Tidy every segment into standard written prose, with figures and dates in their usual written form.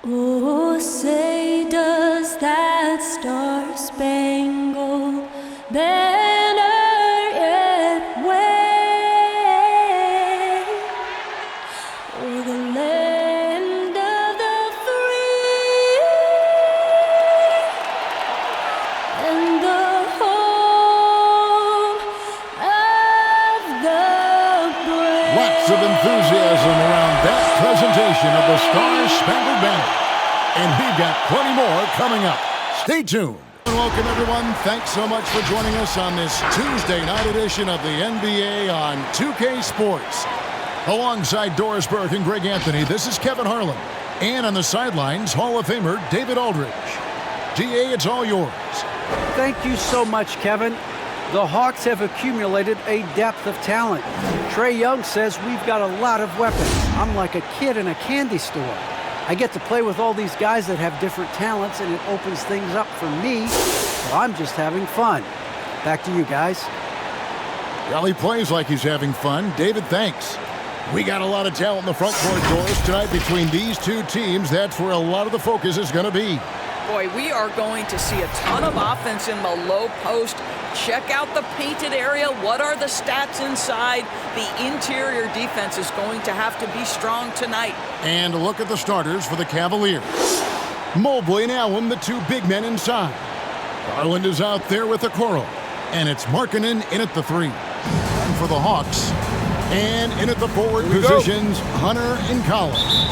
Oh, say does that star-spangled banner yet wave o'er the land of the free and the home of the brave? Lots of enthusiasm around that presentation of the Star-Spangled Banner. And we've got plenty more coming up. Stay tuned. Welcome, everyone. Thanks so much for joining us on this Tuesday night edition of the NBA on 2K Sports. Alongside Doris Burke and Greg Anthony, this is Kevin Harlan. And on the sidelines, Hall of Famer David Aldridge. DA, it's all yours. Thank you so much, Kevin. The Hawks have accumulated a depth of talent. Trae Young says we've got a lot of weapons. I'm like a kid in a candy store. I get to play with all these guys that have different talents, and it opens things up for me, so I'm just having fun. Back to you guys. Well, he plays like he's having fun. David, thanks. We got a lot of talent in the front court, Doris, tonight between these two teams. That's where a lot of the focus is going to be. Boy, we are going to see a ton of offense in the low post. Check out the painted area. What are the stats inside? The interior defense is going to have to be strong tonight. And look at the starters for the Cavaliers. Mobley and Allen, the two big men inside. Garland is out there with Okoro. And it's Markkanen in at the three. And for the Hawks. And in at the forward positions, Hunter and Collins.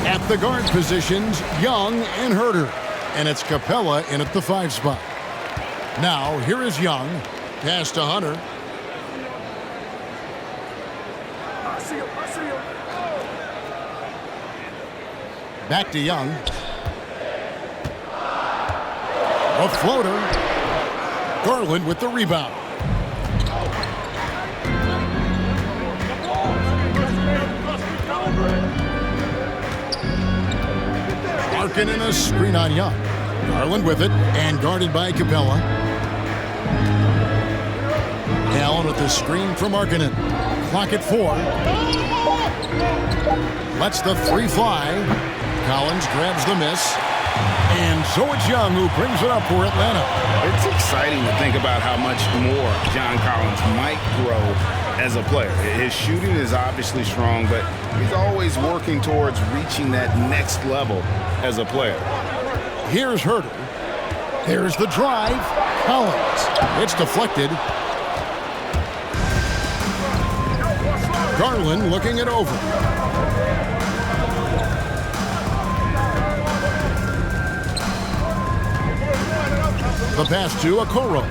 At the guard positions, Young and Herter. And it's Capella in at the 5 spot. Now, here is Young. Pass to Hunter. Back to Young. A floater. Garland with the rebound. Markkanen in a screen on Young. Garland with it, and guarded by Capella. Allen with the screen for Markkanen. Clock at 4. Lets the three fly. Collins grabs the miss. And so it's Young who brings it up for Atlanta. It's exciting to think about how much more John Collins might grow as a player. His shooting is obviously strong, but he's always working towards reaching that next level as a player. Here's Herter. There's the drive. Collins. It's deflected. Garland looking it over. The pass to Okoro.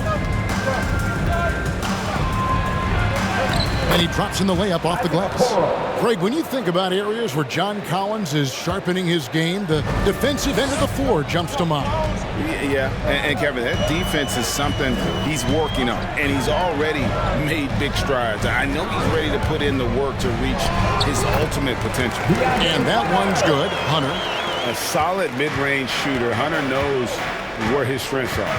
And he drops in the layup off the glass. Greg, when you think about areas where John Collins is sharpening his game, the defensive end of the floor jumps to mind. Yeah, and Kevin, that defense is something he's working on, and he's already made big strides. I know he's ready to put in the work to reach his ultimate potential. And that one's good. Hunter. A solid mid-range shooter. Hunter knows where his strengths are.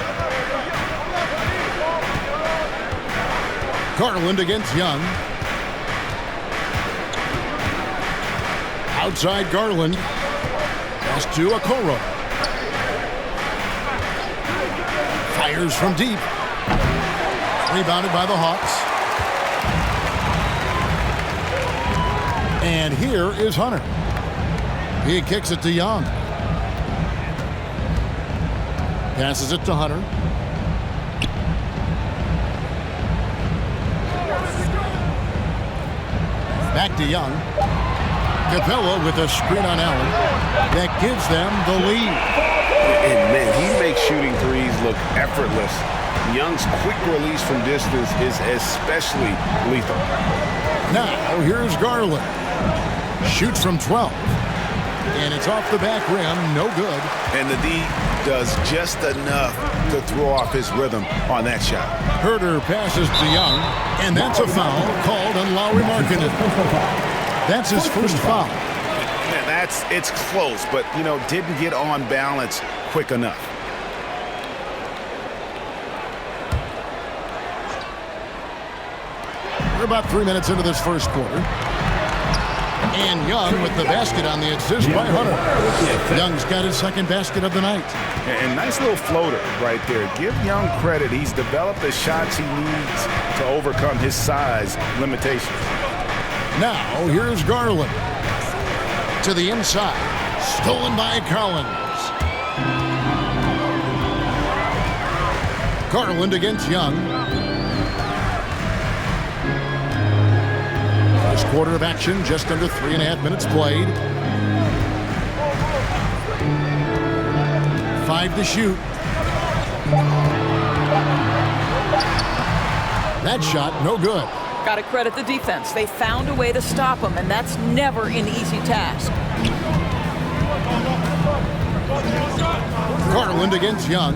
Garland against Young. Outside Garland. Pass to Okoro. Fires from deep. Rebounded by the Hawks. And here is Hunter. He kicks it to Young. Passes it to Hunter. Back to Young. Capella with a screen on Allen. That gives them the lead. And man, he makes shooting threes look effortless. Young's quick release from distance is especially lethal. Now, here's Garland. Shoots from 12. And it's off the back rim, no good. And the D does just enough to throw off his rhythm on that shot. Herter passes to Young, and that's a foul called on Lauri Markkanen. That's his first foul. Man, it's close, but, didn't get on balance quick enough. We're about 3 minutes into this first quarter. And Young with the basket on the assist by Hunter. Young's got his second basket of the night. And nice little floater right there. Give Young credit. He's developed the shots he needs to overcome his size limitations. Now, here's Garland. To the inside. Stolen by Collins. Garland against Young. First quarter of action, just under 3.5 minutes played. 5 to shoot. That shot, no good. Got to credit the defense. They found a way to stop him, and that's never an easy task. Garland against Young.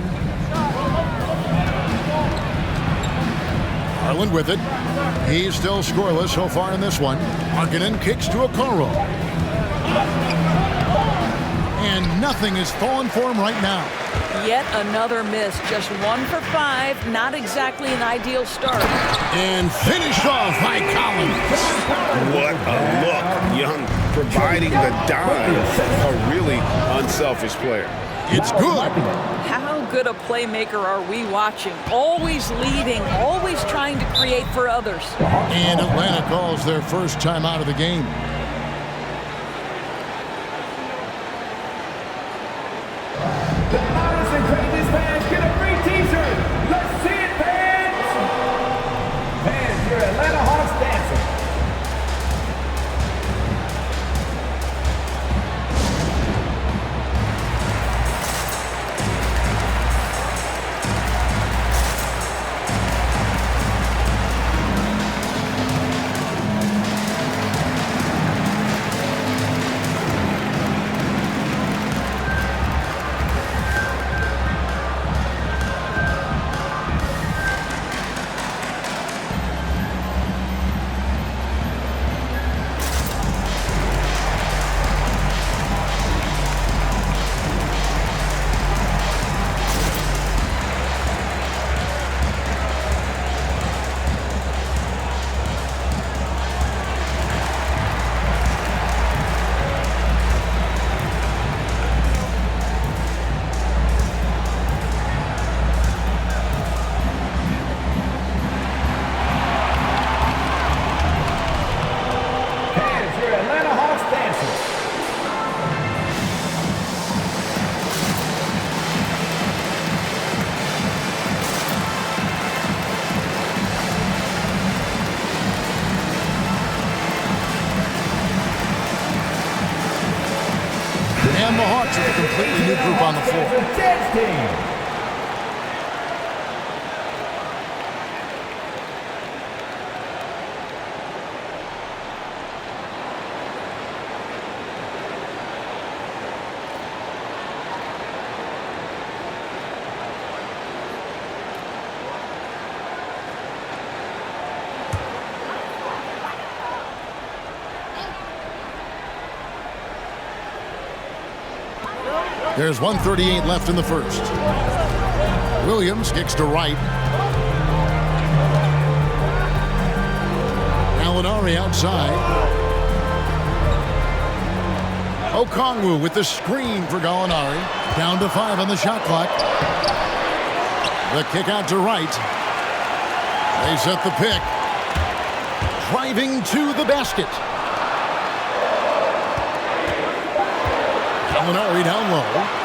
Garland with it. He's still scoreless so far in this one. Markkanen kicks to Okoro. And nothing is falling for him right now. Yet another miss. Just 1 for 5. Not exactly an ideal start. And finished off by Collins. What a look. Young providing the dime. A really unselfish player. It's good. How good a playmaker are we watching? Always leading, always trying to create for others. And Atlanta calls their first time out of the game. Fans, get a free t-shirt. Let's see it, fans. Fans, your Atlanta Hawks dancing. And the Hawks with a completely new group on the floor. Dance team. There's 1:38 left in the first. Williams kicks to right. Gallinari outside. Okongwu with the screen for Gallinari. Down to 5 on the shot clock. The kick out to right. They set the pick. Driving to the basket. Gallinari down low.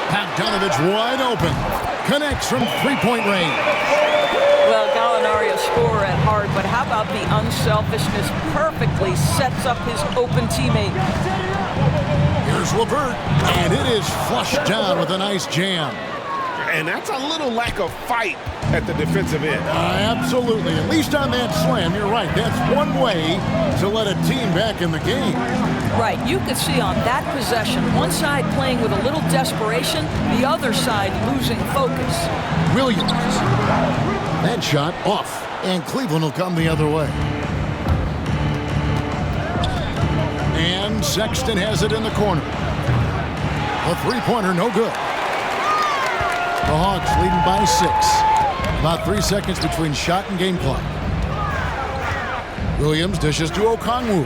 Bogdanovich wide open. Connects from three-point range. Well, Gallinari a scorer at heart, but how about the unselfishness? Perfectly sets up his open teammate. Here's LeVert, and it is flushed down with a nice jam. And that's a little lack of fight at the defensive end. Absolutely. At least on that slam, you're right. That's one way to let a team back in the game. Right, you could see on that possession, one side playing with a little desperation, the other side losing focus. Williams. That shot off, and Cleveland will come the other way. And Sexton has it in the corner. A three-pointer, no good. The Hawks leading by 6. About 3 seconds between shot and game clock. Williams dishes to Okongwu.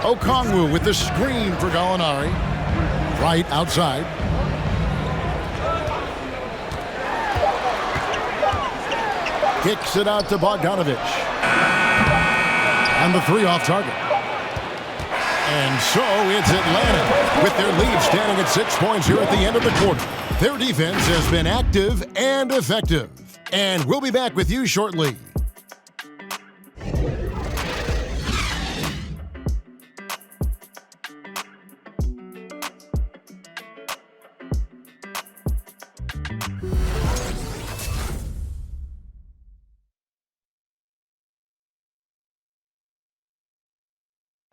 Okongwu with the screen for Gallinari. Right outside. Kicks it out to Bogdanovich. And the three off target. And so it's Atlanta with their lead standing at 6 points here at the end of the quarter. Their defense has been active and effective. And we'll be back with you shortly.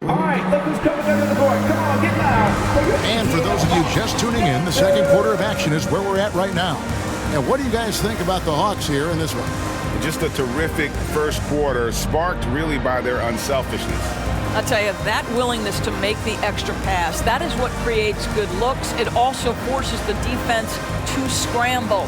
All right, look who's coming under the board. Come on, get loud. And for those of you just tuning in, the second quarter of action is where we're at right now. And what do you guys think about the Hawks here in this one? Just a terrific first quarter, sparked really by their unselfishness. I'll tell you, that willingness to make the extra pass, that is what creates good looks. It also forces the defense to scramble.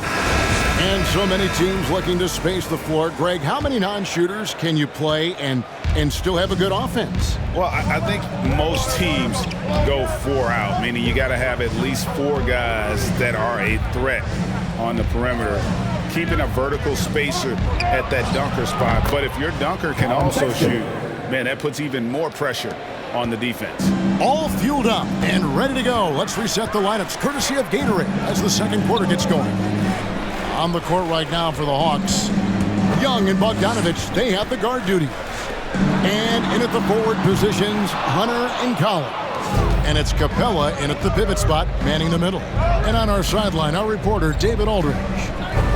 And so many teams looking to space the floor. Greg, how many non-shooters can you play and still have a good offense? Well, I think most teams go 4 out, meaning you got to have at least 4 guys that are a threat on the perimeter, keeping a vertical spacer at that dunker spot. But if your dunker can also shoot, man, that puts even more pressure on the defense. All fueled up and ready to go. Let's reset the lineups courtesy of Gatorade as the second quarter gets going. On the court right now for the Hawks, Young and Bogdanovich, they have the guard duties. And in at the forward positions, Hunter and Collins. And it's Capella in at the pivot spot, manning the middle. And on our sideline, our reporter, David Aldridge.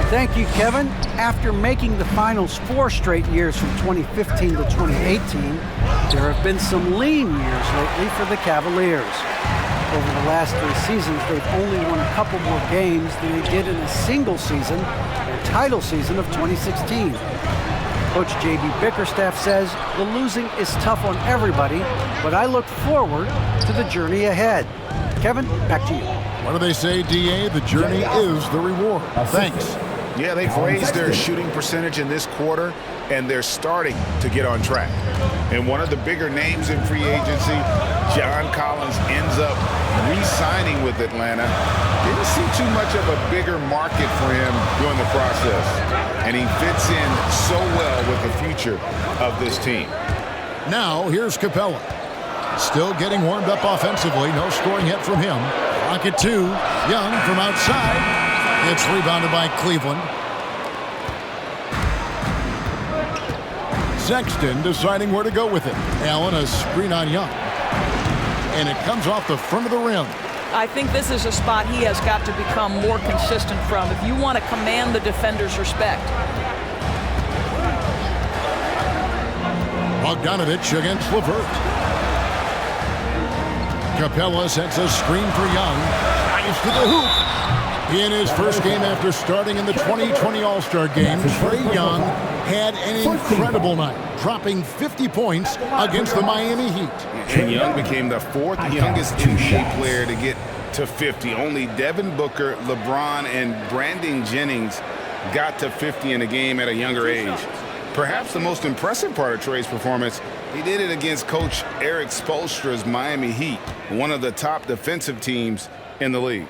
Thank you, Kevin. After making the finals 4 straight years from 2015 to 2018, there have been some lean years lately for the Cavaliers. Over the last 3 seasons, they've only won a couple more games than they did in a single season, their title season of 2016. Coach J.B. Bickerstaff says the losing is tough on everybody, but I look forward to the journey ahead. Kevin, back to you. What do they say, D.A.? The journey is the reward. Thanks. Yeah, they've raised their shooting percentage in this quarter, and they're starting to get on track. And one of the bigger names in free agency, John Collins, ends up re-signing with Atlanta. Didn't see too much of a bigger market for him during the process. And he fits in so well with the future of this team. Now, here's Capella. Still getting warmed up offensively. No scoring yet from him. Rocket 2. Young from outside. It's rebounded by Cleveland. Sexton deciding where to go with it. Allen a screen on Young. And it comes off the front of the rim. I think this is a spot he has got to become more consistent from if you want to command the defender's respect. Bogdanovich against LeVert. Capella sets a screen for Young. Drives to the hoop. In his first game after starting in the 2020 All-Star Game, Trae Young had an incredible night, dropping 50 points against the Miami Heat. And Young became the 4th youngest NBA player to get to 50. Only Devin Booker, LeBron, and Brandon Jennings got to 50 in a game at a younger age. Perhaps the most impressive part of Trae's performance, he did it against Coach Eric Spoelstra's Miami Heat, one of the top defensive teams in the league.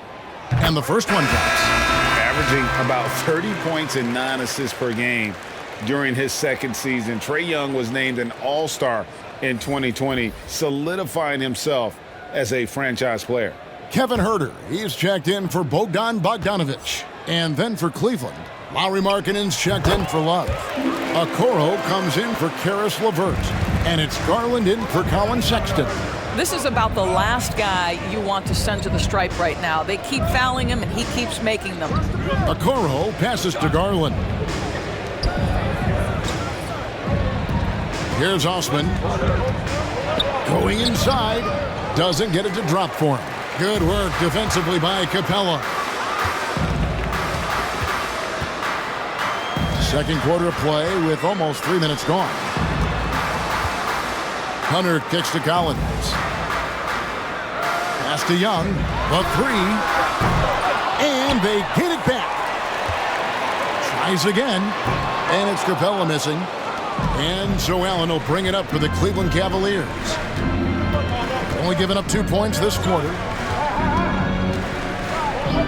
And the first one drops. Averaging about 30 points and 9 assists per game during his second season. Trae Young was named an All-Star in 2020, solidifying himself as a franchise player. Kevin Huerter, he's checked in for Bogdanovich. And then for Cleveland, Lauri Markkanen's checked in for Love. Okoro comes in for Karis LeVert. And it's Garland in for Colin Sexton. This is about the last guy you want to send to the stripe right now. They keep fouling him, and he keeps making them. Okoro passes to Garland. Here's Osman. Going inside. Doesn't get it to drop for him. Good work defensively by Capella. Second quarter of play with almost 3 minutes gone. Hunter kicks to Collins. Pass to Young. The 3. And they get it back. Tries again. And it's Capella missing. And so Allen will bring it up for the Cleveland Cavaliers. Only giving up 2 points this quarter.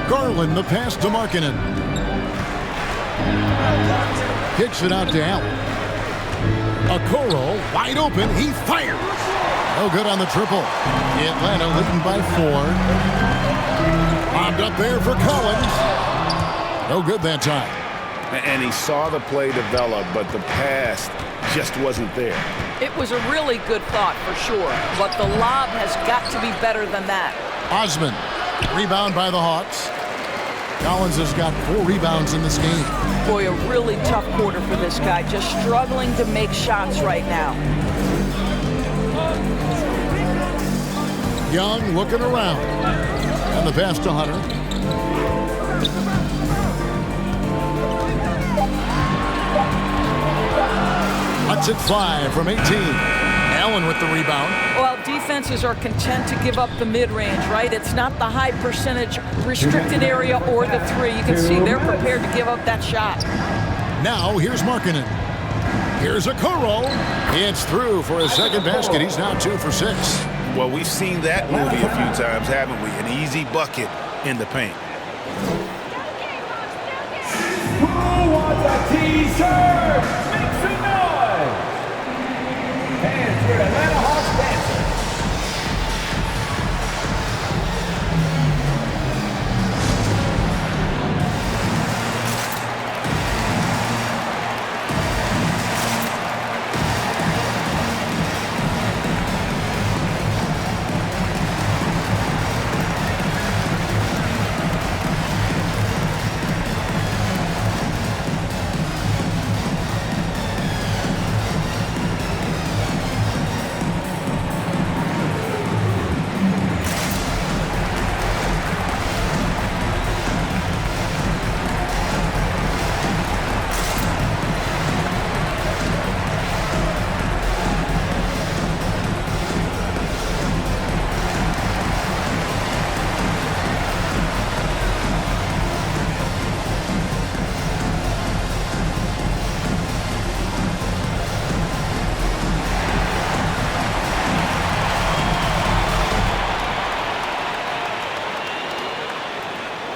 Garland, the pass to Markkanen. Kicks it out to Allen. Okoro, wide open. He fires. No good on the triple. Atlanta leading by 4. Bombed up there for Collins. No good that time. And he saw the play develop, but the pass just wasn't there. It was a really good thought for sure, but the lob has got to be better than that. Osman, rebound by the Hawks. Collins has got 4 rebounds in this game. Boy, a really tough quarter for this guy, just struggling to make shots right now. Young looking around. And the pass to Hunter. Cuts it 5 from 18. Allen with the rebound. Well, defenses are content to give up the mid-range, right? It's not the high percentage restricted area or the 3. You can see they're prepared to give up that shot. Now here's Markkanen. Here's Okoro. It's through for his second basket. He's now 2 for 6. Well, we've seen that movie a few times, haven't we? An easy bucket in the paint. Who wants a t-shirt? Make some noise. Fans, your Atlanta Hawks dancers.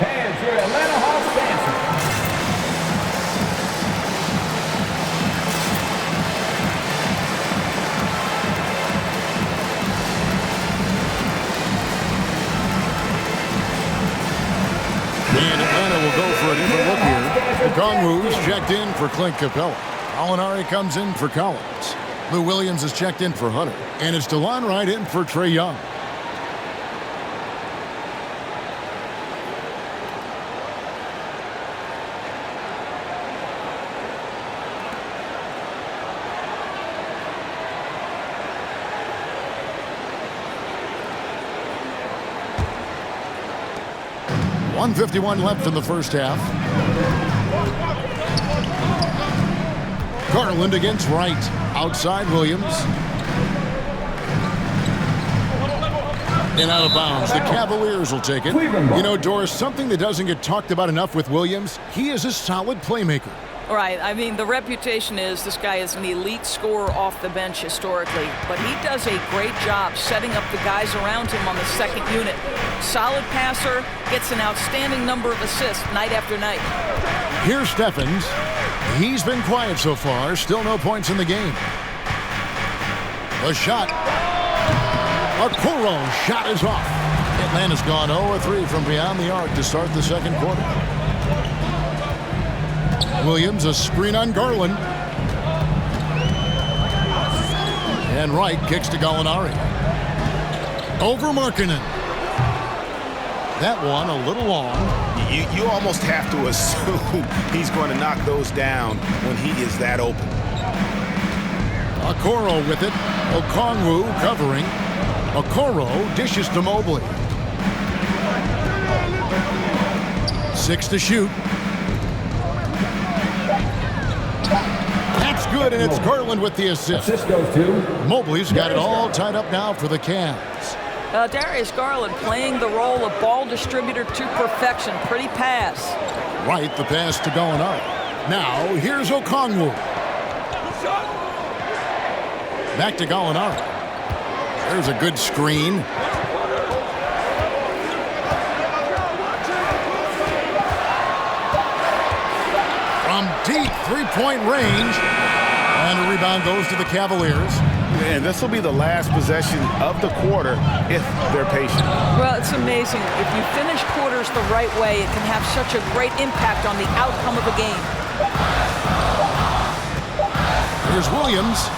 Fans, your Atlanta Hawks dancers. And Atlanta will go for a different look here. Okongwu's checked in for Clint Capella. Alinari comes in for Collins. Lou Williams is checked in for Hunter. And it's DeLon Wright in for Trey Young. .151 left in the first half. Garland against Wright. Outside Williams. And out of bounds. The Cavaliers will take it. You know, Doris, something that doesn't get talked about enough with Williams, he is a solid playmaker. Right. I mean, the reputation is this guy is an elite scorer off the bench historically, but he does a great job setting up the guys around him on the second unit. Solid passer, gets an outstanding number of assists night after night. Here's Stephens. He's been quiet so far. Still no points in the game. The shot. Okoro shot is off. Atlanta's gone 0-3 from beyond the arc to start the second quarter. Williams, a screen on Garland. And Wright kicks to Gallinari. Over Markkanen. That one a little long. You almost have to assume he's going to knock those down when he is that open. Okoro with it. Okongwu covering. Okoro dishes to Mobley. 6 to shoot. That's good, and it's Garland with the assist. Assist goes to Mobley's got it all tied up now for the Cavs. Darius Garland playing the role of ball distributor to perfection. Pretty pass. Right, the pass to Gallinari. Now, here's Okongwu. Back to Gallinari. There's a good screen. From deep three-point range. And a rebound goes to the Cavaliers. And this will be the last possession of the quarter if they're patient. Well, it's amazing. If you finish quarters the right way, it can have such a great impact on the outcome of a game. Here's Williams.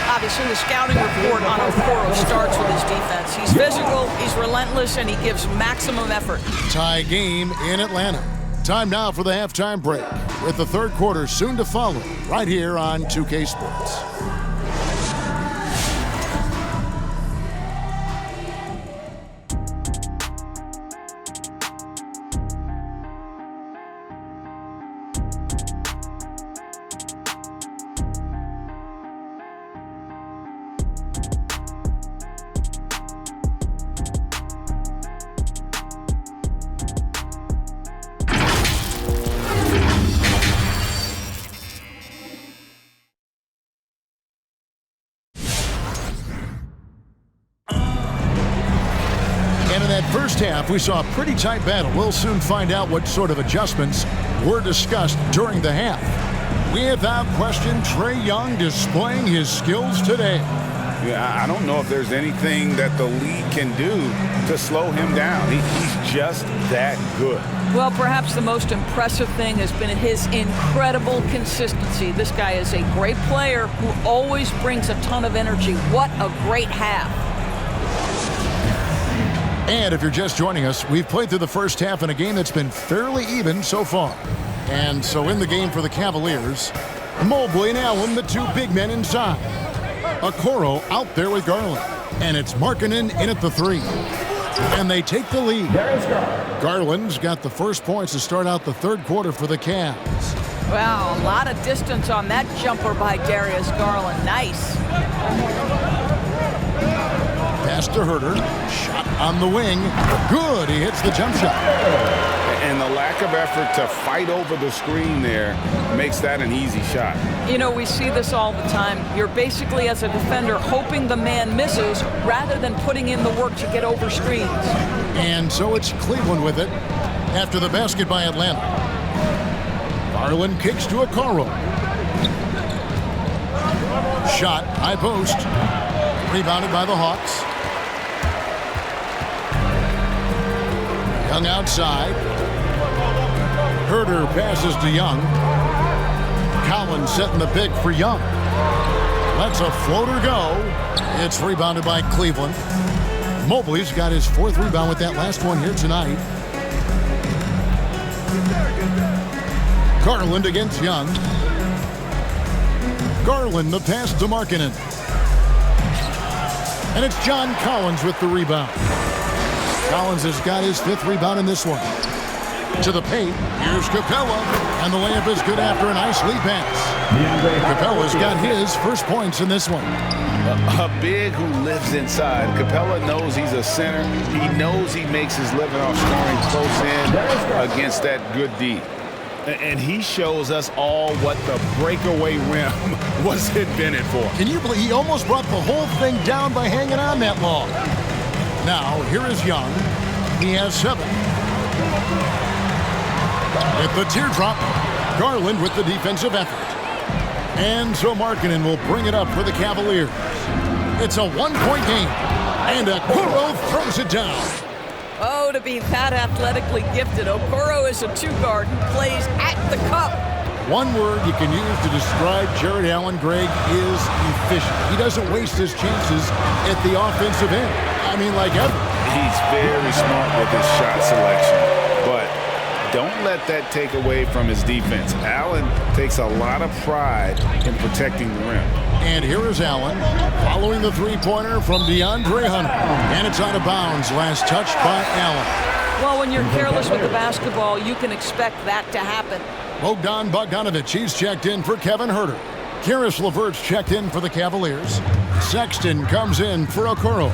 Obviously, the scouting report on Okoro starts with his defense. He's physical, he's relentless, and he gives maximum effort. Tie game in Atlanta. Time now for the halftime break, with the third quarter soon to follow, right here on 2K Sports. First half, we saw a pretty tight battle. We'll soon find out what sort of adjustments were discussed during the half. Without question, Trae Young displaying his skills today. Yeah, I don't know if there's anything that the league can do to slow him down. He's just that good. Well, perhaps the most impressive thing has been his incredible consistency. This guy is a great player who always brings a ton of energy. What a great half. And if you're just joining us, we've played through the first half in a game that's been fairly even so far. And so in the game for the Cavaliers, Mobley and Allen, the two big men inside. Okoro out there with Garland. And it's Markkanen in at the three. And they take the lead. Garland's got the first points to start out the third quarter for the Cavs. Wow, a lot of distance on that jumper by Darius Garland. Nice. Pass to Herter. Shot on the wing. Good. He hits the jump shot. And the lack of effort to fight over the screen there makes that an easy shot. You know, we see this all the time. You're basically, as a defender, hoping the man misses rather than putting in the work to get over screens. And so it's Cleveland with it after the basket by Atlanta. Garland kicks to Okoro. Shot, high post. Rebounded by the Hawks. Young outside. Herter passes to Young. Collins setting the pick for Young. Lets a floater go. It's rebounded by Cleveland. Mobley's got his fourth rebound with that last one here tonight. Garland against Young. Garland the pass to Markkanen. And it's John Collins with the rebound. Collins has got his fifth rebound in this one. To the paint, here's Capella, and the layup is good after a nice lead pass. Capella's got his first points in this one. A big who lives inside. Capella knows he's a center. He knows he makes his living off scoring close in against that good D. And he shows us all what the breakaway rim was invented for. Can you believe he almost brought the whole thing down by hanging on that long? Now, here is Young. He has 7. With the teardrop, Garland with the defensive effort. And so Markkanen will bring it up for the Cavaliers. It's a one-point game. And Okoro throws it down. Oh, to be that athletically gifted. Okoro is a two-guard who plays at the cup. One word you can use to describe Jared Allen, Greg, is efficient. He doesn't waste his chances at the offensive end. I mean, like ever. He's very smart with his shot selection, but don't let that take away from his defense. Allen takes a lot of pride in protecting the rim. And here is Allen following the three-pointer from DeAndre Hunter. And it's out of bounds. Last touch by Allen. Well, when you're careless with the basketball, you can expect that to happen. Bogdan Bogdanovic, he's checked in for Kevin Herter. Karis LeVert's checked in for the Cavaliers. Sexton comes in for Okoro.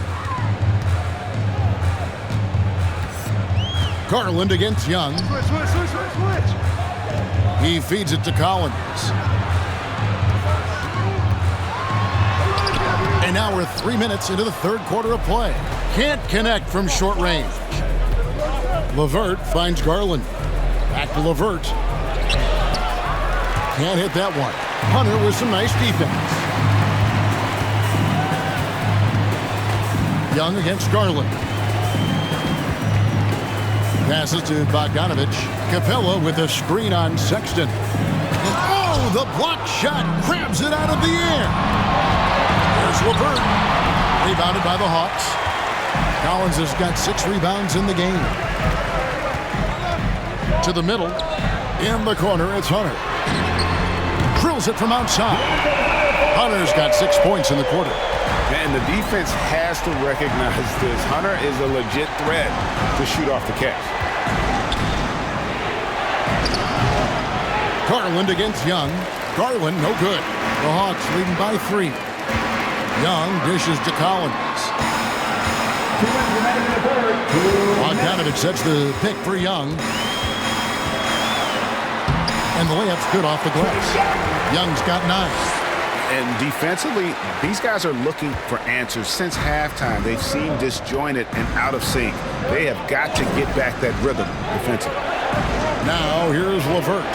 Garland against Young. Switch. He feeds it to Collins. And now we're 3 minutes into the third quarter of play. Can't connect from short range. LeVert finds Garland. Back to LeVert. Can't hit that one. Hunter with some nice defense. Young against Garland. Passes to Bogdanovich. Capella with a screen on Sexton. And oh, the block shot grabs it out of the air. There's LeVert. Rebounded by the Hawks. Collins has got 6 rebounds in the game. To the middle. In the corner, it's Hunter. Drills it from outside. Hunter's got 6 points in the quarter. And the defense has to recognize this. Hunter is a legit threat to shoot off the catch. Garland against Young. Garland, no good. The Hawks leading by 3. Young dishes to Collins. Bogdanovich sets the pick for Young. And the layup's good off the glass. Young's got 9. And defensively, these guys are looking for answers since halftime. They've seemed disjointed and out of sync. They have got to get back that rhythm defensively. Now here's LeVert.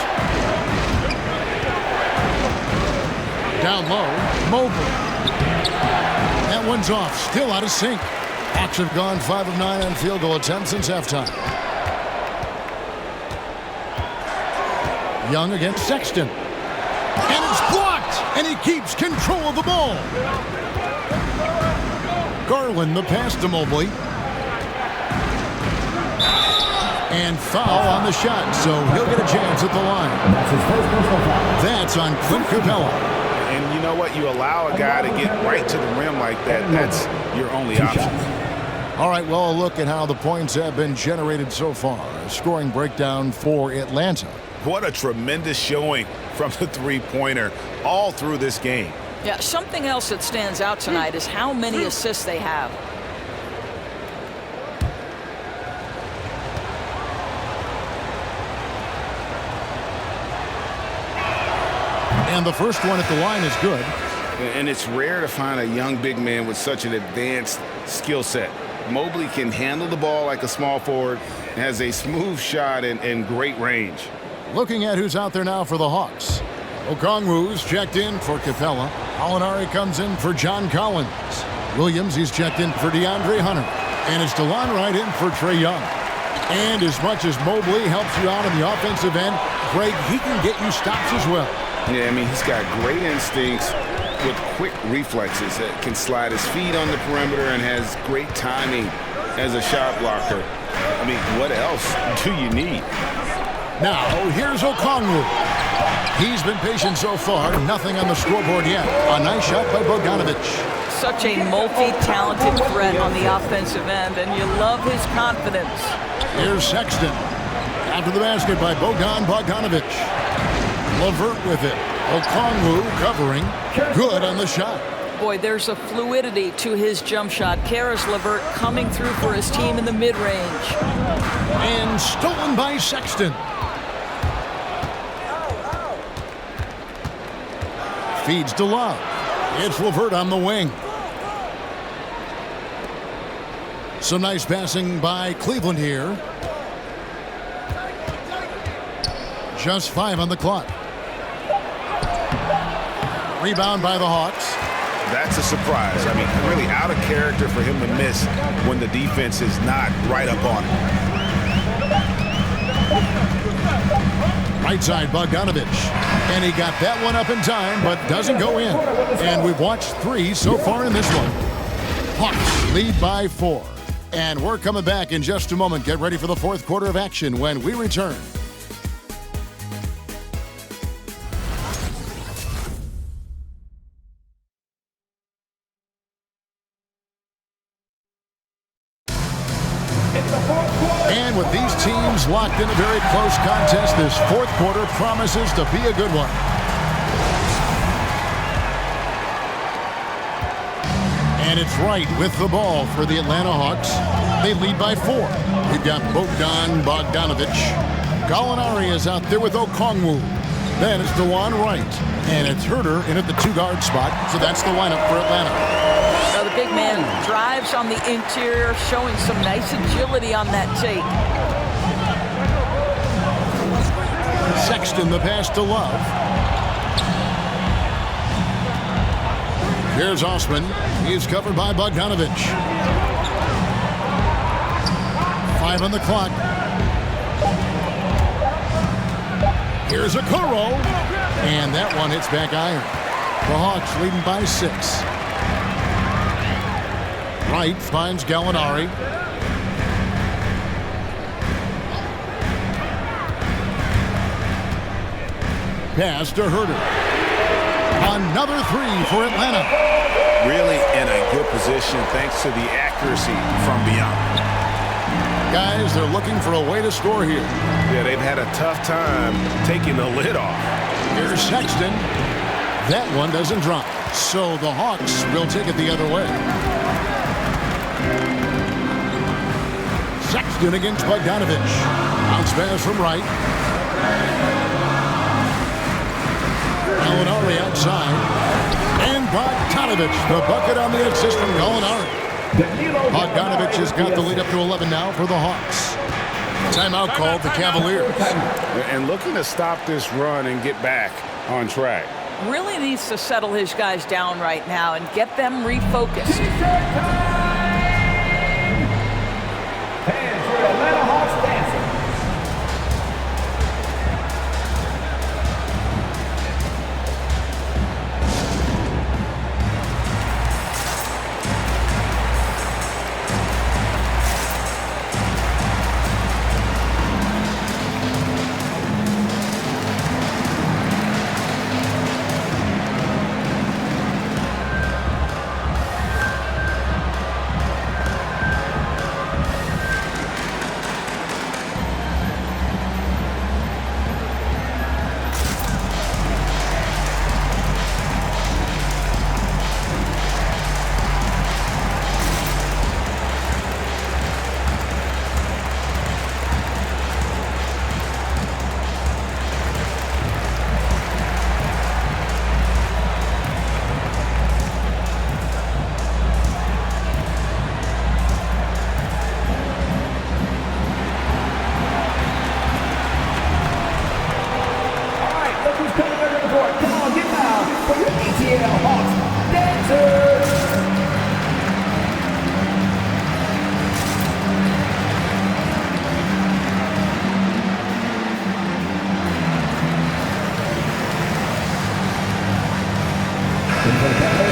Down low, Mobley. That one's off, still out of sync. Hawks have gone 5 of 9 on field goal attempts since halftime. Young against Sexton. And it's blocked, and he keeps control of the ball. Garland, the pass to Mobley. And foul on the shot, so he'll get a chance at the line. That's his first personal foul. That's on Clint Capella. And you know what? You allow a guy to get right to the rim like that, that's your only option. All right, well, a look at how the points have been generated so far. A scoring breakdown for Atlanta. What a tremendous showing from the three-pointer all through this game. Yeah, something else that stands out tonight is how many assists they have. And the first one at the line is good. And it's rare to find a young big man with such an advanced skill set. Mobley can handle the ball like a small forward, has a smooth shot and great range. Looking at who's out there now for the Hawks. Okongwu's checked in for Capella. Alinari comes in for John Collins. Williams, he's checked in for DeAndre Hunter. And it's DeLon Wright in for Trae Young. And as much as Mobley helps you out on the offensive end, Greg, he can get you stops as well. Yeah, I mean, he's got great instincts with quick reflexes that can slide his feet on the perimeter and has great timing as a shot blocker. I mean, what else do you need? Now, here's Okongwu. He's been patient so far. Nothing on the scoreboard yet. A nice shot by Bogdanovich. Such a multi-talented threat on the offensive end, and you love his confidence. Here's Sexton. After the basket by Bogdanovich. LeVert with it. Okongwu covering. Good on the shot. Boy, there's a fluidity to his jump shot. Karis LeVert coming through for his team in the mid-range. And stolen by Sexton. Feeds to Love. It's LeVert on the wing. Some nice passing by Cleveland here. Just 5 on the clock. Rebound by the Hawks. That's a surprise. I mean, really out of character for him to miss when the defense is not right up on him. Right side, Bogdanovich. And he got that one up in time, but doesn't go in. And we've watched 3 so far in this one. Hawks lead by 4. And we're coming back in just a moment. Get ready for the fourth quarter of action when we return. And with these teams locked in a very close contest, this fourth quarter promises to be a good one. And it's Wright with the ball for the Atlanta Hawks. They lead by 4. You've got Bogdanovich. Gallinari is out there with Okongwu. Then it's DeJuan Wright. And it's Herter in at the 2-guard spot. So that's the lineup for Atlanta. Now the big man drives on the interior, showing some nice agility on that take. Sexton the pass to Love. Here's Osman. He's covered by Bogdanovich. 5 on the clock. Here's Okoro. And that one hits back iron. The Hawks leading by 6. Wright finds Gallinari. Pass to Herter. Another 3 for Atlanta. Really in a good position thanks to the accuracy from beyond. Guys, they're looking for a way to score here. Yeah, they've had a tough time taking the lid off. Here's Sexton. That one doesn't drop. So the Hawks will take it the other way. Sexton against Bogdanovich. Bounce pass from Wright. Gallinari outside. And Bogdanovich, the bucket on the assist from Gallinari. Bogdanovich has got the lead up to 11 now for the Hawks. Timeout called the Cavaliers. And looking to stop this run and get back on track. Really needs to settle his guys down right now and get them refocused. Hands for Atlanta Hawks dancing.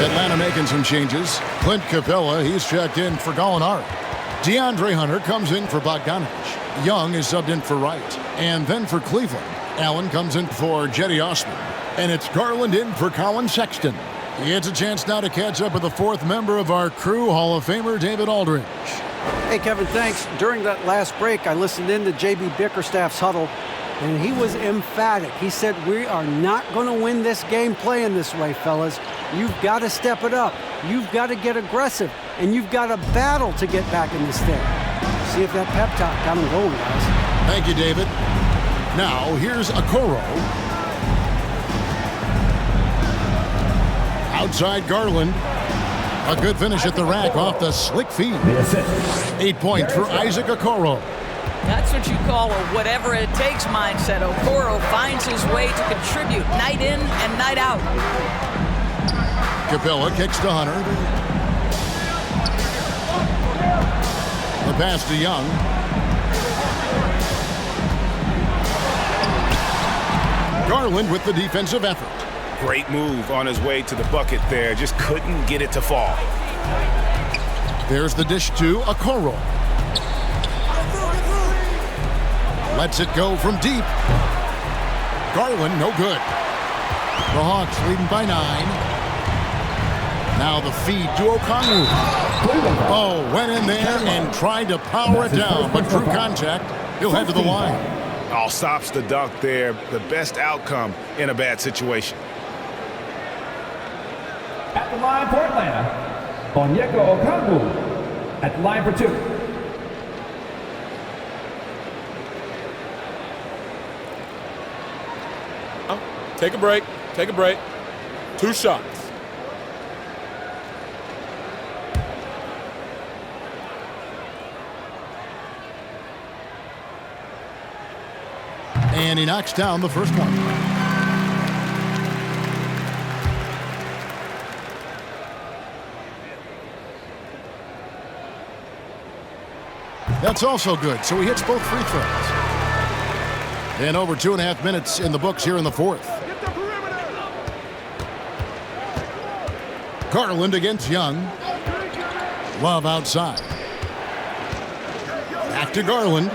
Atlanta making some changes. Clint Capella, he's checked in for Gallinari. DeAndre Hunter comes in for Bogdanovich. Young is subbed in for Wright. And then for Cleveland, Allen comes in for Jetty Osman. And it's Garland in for Colin Sexton. He gets a chance now to catch up with the 4th member of our crew, Hall of Famer David Aldridge. Hey, Kevin, thanks. During that last break, I listened in to J.B. Bickerstaff's huddle, and he was emphatic. He said, we are not going to win this game playing this way, fellas. You've got to step it up. You've got to get aggressive, and you've got to battle to get back in this thing. See if that pep talk got him going, guys. Thank you, David. Now, here's Okoro. Outside Garland. A good finish at the rack off the slick feed. 8 points for Isaac Okoro. That's what you call a whatever it takes mindset. Okoro finds his way to contribute night in and night out. Capella kicks to Hunter. The pass to Young. Garland with the defensive effort. Great move on his way to the bucket there. Just couldn't get it to fall. There's the dish to Okoro. Lets it go from deep. Garland, no good. The Hawks leading by 9. Now the feed to Okongwu. Oh, went in there and tried to power it down, but through contact, he'll head to the line. All stops the dunk there. The best outcome in a bad situation. At the line for Atlanta, Onyeka Okongwu. At the line for 2. Take a break. Take a break. 2 shots. And he knocks down the first one. That's also good, so he hits both free throws. And over 2.5 minutes in the books here in the fourth. Garland against Young. Love outside. Back to Garland.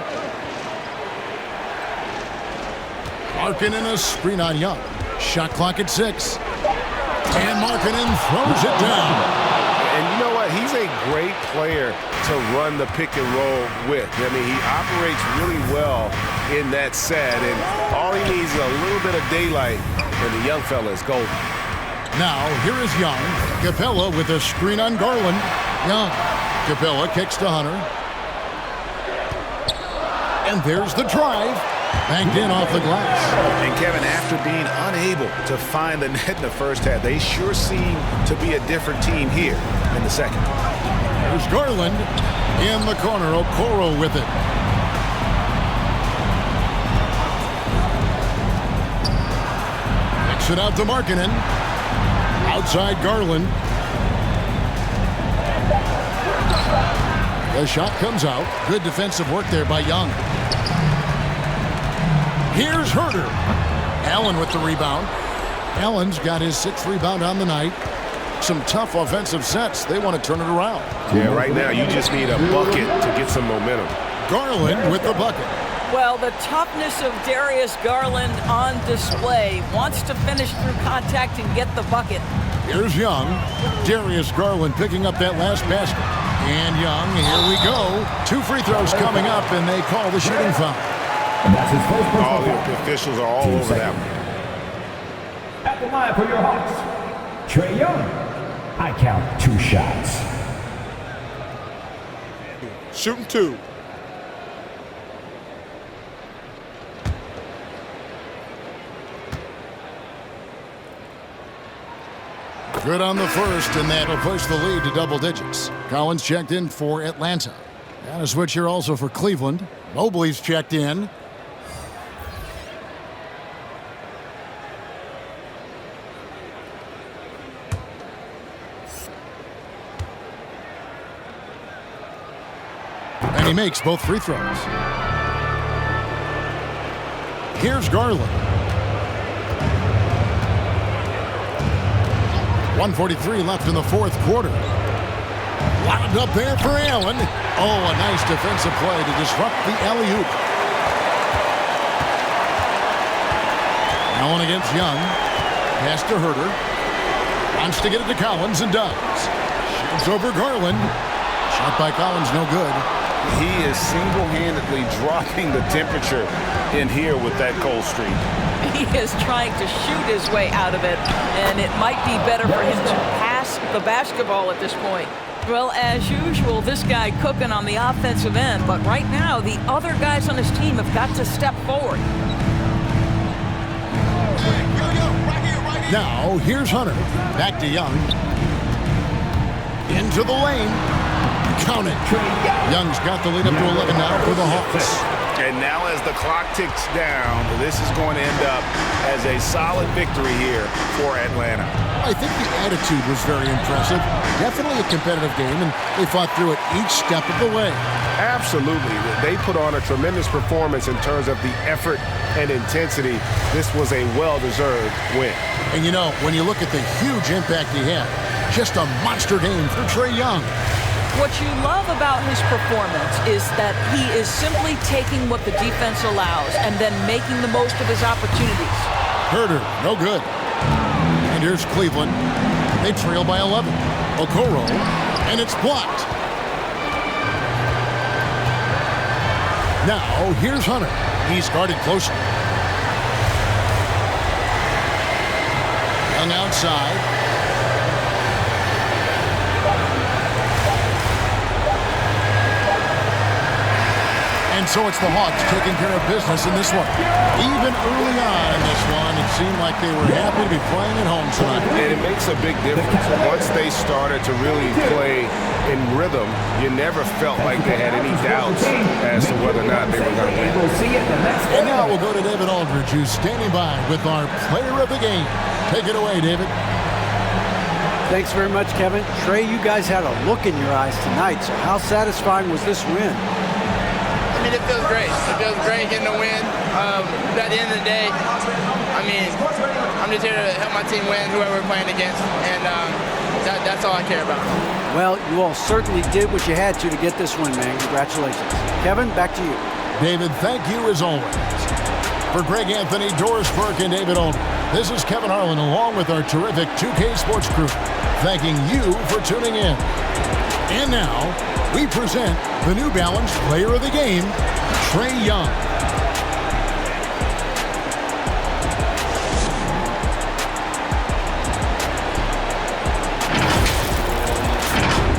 Markkanen a screen on Young. Shot clock at 6. And Markkanen throws it down. And you know what? He's a great player to run the pick and roll with. I mean, he operates really well in that set, and all he needs is a little bit of daylight, and the young fella is golden. Now, here is Young. Capella with a screen on Garland. Young. Capella kicks to Hunter. And there's the drive. Banked in off the glass. And Kevin, after being unable to find the net in the first half, they sure seem to be a different team here in the second. There's Garland in the corner. Okoro with it. Kicks it out to Markkanen. Outside Garland. The shot comes out. Good defensive work there by Young. Here's Herter. Allen with the rebound. Allen's got his 6th rebound on the night. Some tough offensive sets. They want to turn it around. Yeah, right now you just need a bucket to get some momentum. Garland with the bucket. Well, the toughness of Darius Garland on display. Wants to finish through contact and get the bucket. Here's Young. Darius Garland picking up that last basket. And Young, here we go. 2 free throws coming up, and they call the shooting foul. And that's his first personal All foul. the officials are all Team over that second. one. At the line for your Hawks, Trae Young. I count 2 shots. Shooting 2. Good on the first, and that'll push the lead to double digits. Collins checked in for Atlanta. And a switch here also for Cleveland. Mobley's checked in. And he makes both free throws. Here's Garland. 1:43 left in the fourth quarter. Wound up there for Allen. Oh, a nice defensive play to disrupt the alley-oop. Allen against Young. Pass to Herter. Wants to get it to Collins and does. Shoots over Garland. Shot by Collins, no good. He is single-handedly dropping the temperature in here with that cold streak. He is trying to shoot his way out of it, and it might be better for him to pass the basketball at this point. Well, as usual, this guy cooking on the offensive end, but right now, the other guys on his team have got to step forward. Now, here's Hunter. Back to Young. Into the lane. Count it. Young's got the lead up to 11 now for the Hawks. And now as the clock ticks down, this is going to end up as a solid victory here for Atlanta. I think the attitude was very impressive. Definitely a competitive game, and they fought through it each step of the way. Absolutely. They put on a tremendous performance in terms of the effort and intensity. This was a well-deserved win. And you know, when you look at the huge impact he had, just a monster game for Trae Young. What you love about his performance is that he is simply taking what the defense allows and then making the most of his opportunities. Herter, no good. And here's Cleveland. They trail by 11. Okoro, and it's blocked. Now, here's Hunter. He's guarded closely. Young outside. And so it's the Hawks taking care of business in this one. Even early on in this one, it seemed like they were happy to be playing at home tonight. And it makes a big difference. Once they started to really play in rhythm, you never felt like they had any doubts as to whether or not they were going to win. We'll see you at the next And now we'll go to David Aldridge, who's standing by with our player of the game. Take it away, David. Thanks very much, Kevin. Trey, you guys had a look in your eyes tonight, so how satisfying was this win? I mean, it feels great. It feels great getting a win. But at the end of the day, I mean, I'm just here to help my team win, whoever we're playing against, and that's all I care about. Well, you all certainly did what you had to get this win, man. Congratulations. Kevin, back to you. David, thank you as always. For Greg Anthony, Doris Burke, and David Aldridge, this is Kevin Harlan along with our terrific 2K Sports crew, thanking you for tuning in. And now, we present the New Balance Player of the Game, Trae Young.